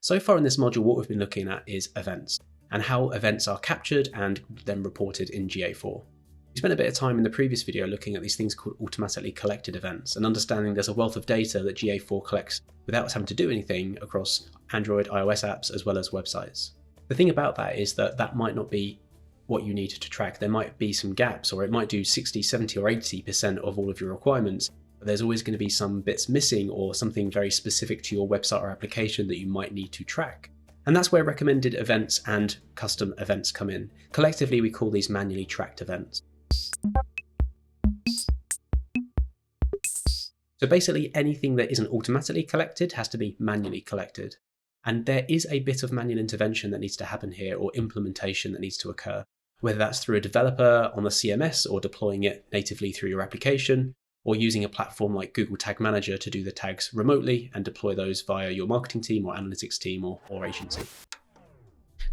So far in this module, what we've been looking at is events and how events are captured and then reported in GA4. We spent a bit of time in the previous video looking at these things called automatically collected events and understanding there's a wealth of data that GA4 collects without us having to do anything across Android, iOS apps, as well as websites. The thing about that is that that might not be what you need to track. There might be some gaps, or it might do 60, 70 or 80% of all of your requirements. But there's always going to be some bits missing or something very specific to your website or application that you might need to track. And that's where recommended events and custom events come in. Collectively, we call these manually tracked events. So basically anything that isn't automatically collected has to be manually collected. And there is a bit of manual intervention that needs to happen here, or implementation that needs to occur, whether that's through a developer on the CMS or deploying it natively through your application, or using a platform like Google Tag Manager to do the tags remotely and deploy those via your marketing team or analytics team or agency.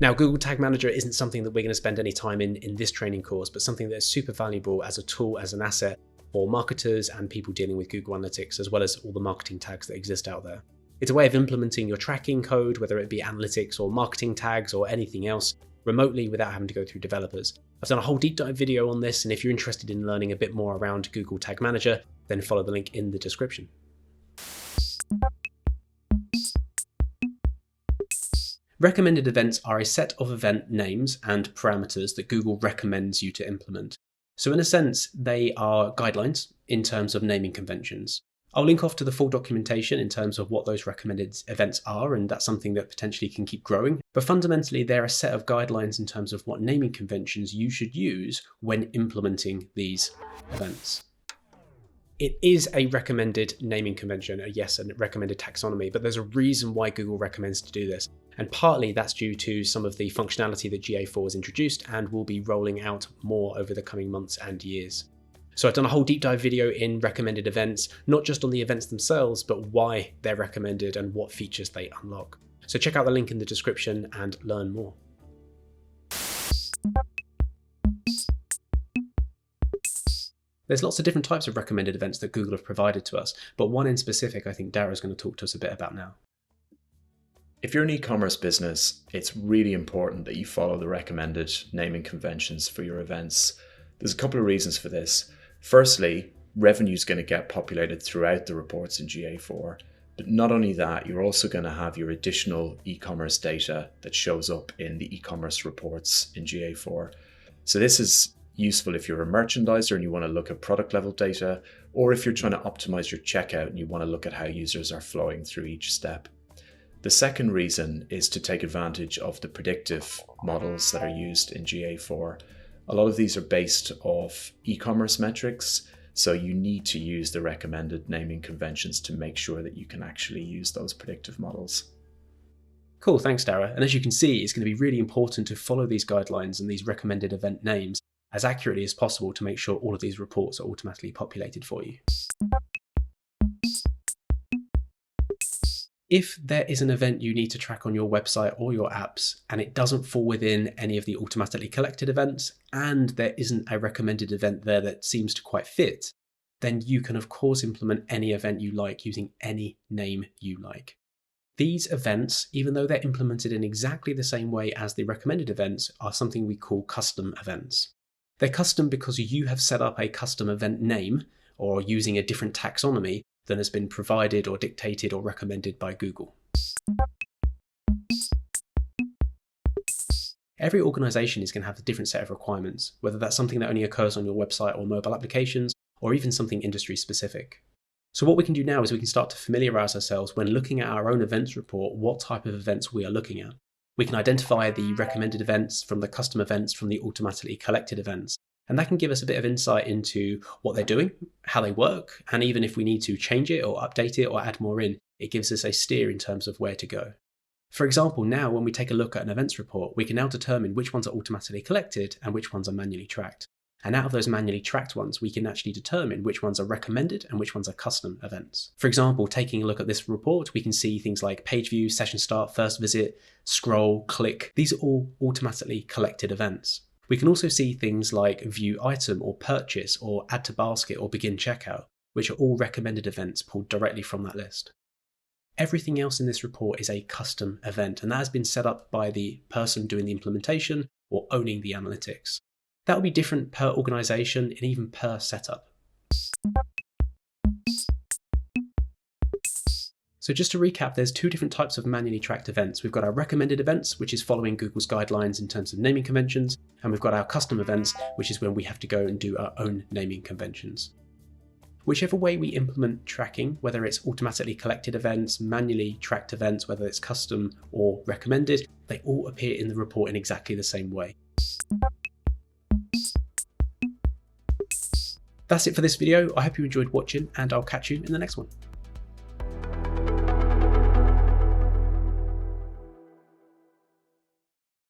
Now, Google Tag Manager isn't something that we're going to spend any time in this training course, but something that is super valuable as a tool, as an asset for marketers and people dealing with Google Analytics, as well as all the marketing tags that exist out there. It's a way of implementing your tracking code, whether it be analytics or marketing tags or anything else, remotely without having to go through developers. I've done a whole deep dive video on this, and if you're interested in learning a bit more around Google Tag Manager, then follow the link in the description. Recommended events are a set of event names and parameters that Google recommends you to implement. So in a sense, they are guidelines in terms of naming conventions. I'll link off to the full documentation in terms of what those recommended events are, and that's something that potentially can keep growing. But fundamentally, they're a set of guidelines in terms of what naming conventions you should use when implementing these events. It is a recommended naming convention, a recommended taxonomy, but there's a reason why Google recommends to do this. And partly that's due to some of the functionality that GA4 has introduced and will be rolling out more over the coming months and years. So I've done a whole deep dive video in recommended events, not just on the events themselves, but why they're recommended and what features they unlock. So check out the link in the description and learn more. There's lots of different types of recommended events that Google have provided to us, but one in specific I think Dara's going to talk to us a bit about now. If you're an e-commerce business, it's really important that you follow the recommended naming conventions for your events. There's a couple of reasons for this. Firstly, revenue is going to get populated throughout the reports in GA4. But not only that, you're also going to have your additional e-commerce data that shows up in the e-commerce reports in GA4. So this is useful if you're a merchandiser and you want to look at product level data, or if you're trying to optimize your checkout and you want to look at how users are flowing through each step. The second reason is to take advantage of the predictive models that are used in GA4. A lot of these are based off e-commerce metrics, so you need to use the recommended naming conventions to make sure that you can actually use those predictive models. Cool, thanks Dara. And as you can see, it's going to be really important to follow these guidelines and these recommended event names as accurately as possible to make sure all of these reports are automatically populated for you. If there is an event you need to track on your website or your apps and it doesn't fall within any of the automatically collected events and there isn't a recommended event there that seems to quite fit, then you can of course implement any event you like using any name you like. These events, even though they're implemented in exactly the same way as the recommended events, are something we call custom events. They're custom because you have set up a custom event name or using a different taxonomy than has been provided or dictated or recommended by Google. Every organization is going to have a different set of requirements, whether that's something that only occurs on your website or mobile applications, or even something industry specific. So what we can do now is we can start to familiarize ourselves when looking at our own events report, what type of events we are looking at. We can identify the recommended events from the custom events from the automatically collected events. And that can give us a bit of insight into what they're doing, how they work, and even if we need to change it or update it or add more in, it gives us a steer in terms of where to go. For example, now when we take a look at an events report, we can now determine which ones are automatically collected and which ones are manually tracked. And out of those manually tracked ones, we can actually determine which ones are recommended and which ones are custom events. For example, taking a look at this report, we can see things like page view, session start, first visit, scroll, click. These are all automatically collected events. We can also see things like view item or purchase or add to basket or begin checkout, which are all recommended events pulled directly from that list. Everything else in this report is a custom event, and that has been set up by the person doing the implementation or owning the analytics. That will be different per organization and even per setup. So just to recap, there's two different types of manually tracked events. We've got our recommended events, which is following Google's guidelines in terms of naming conventions, and we've got our custom events, which is when we have to go and do our own naming conventions. Whichever way we implement tracking, whether it's automatically collected events, manually tracked events, whether it's custom or recommended, they all appear in the report in exactly the same way. That's it for this video. I hope you enjoyed watching, and I'll catch you in the next one.